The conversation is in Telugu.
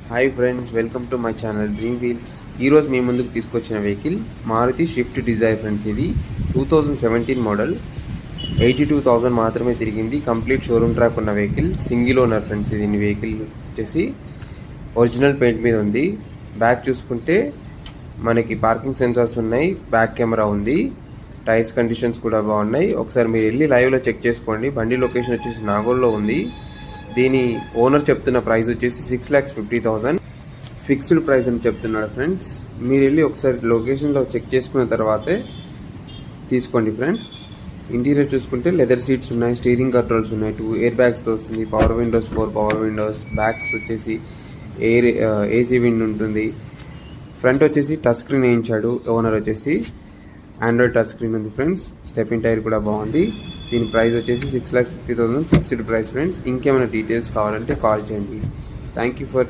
Hi friends, welcome to my channel dream wheels. ఈరోజు మీ ముందుకు తీసుకొచ్చిన vehicle Maruti Swift Dzire friends. ఇది 2017 మోడల్. 82,000 మాత్రమే తిరిగింది. కంప్లీట్ షోరూమ్ ట్రాక్ ఉన్న వెహికల్, సింగిల్ ఓనర్ ఫ్రెండ్స్. ఇది వెహికల్ వచ్చేసి ఒరిజినల్ పెయింట్ మీద ఉంది. బ్యాక్ చూసుకుంటే మనకి పార్కింగ్ సెన్సార్స్ ఉన్నాయి, బ్యాక్ కెమెరా ఉంది, టైర్స్ కండిషన్స్ కూడా బాగున్నాయి. ఒకసారి మీరు వెళ్ళి లైవ్లో చెక్ చేసుకోండి. బండి లొకేషన్ వచ్చేసి నాగోల్లో ఉంది. దీని ఓనర్ చెప్తున్న ప్రైస్ వచ్చేసి 6,50,000 ఫిక్స్డ్ ప్రైస్ అని చెప్తున్నాడు ఫ్రెండ్స్. మీరు వెళ్ళి ఒకసారి లొకేషన్లో చెక్ చేసుకున్న తర్వాతే తీసుకోండి ఫ్రెండ్స్. ఇంటీరియర్ చూసుకుంటే లెదర్ సీట్స్ ఉన్నాయి, స్టీరింగ్ కంట్రోల్స్ ఉన్నాయి, 2 ఎయిర్ బ్యాగ్స్తో వస్తుంది, power Windows 4 power Windows, backs వచ్చేసి ఏసీ విండ్ ఉంటుంది. ఫ్రంట్ వచ్చేసి టచ్ స్క్రీన్ వేయించాడు ఓనర్. వచ్చేసి ఆండ్రాయిడ్ టచ్ స్క్రీన్ ఉంది ఫ్రెండ్స్. స్టెప్పింగ్ టైర్ కూడా బాగుంది. దీని ప్రైస్ వచ్చేసి 6,50,000 ఫిక్స్డ్ ప్రైస్ ఫ్రెండ్స్. ఇంకేమైనా డీటెయిల్స్ కావాలంటే కాల్ చేయండి. Thank you for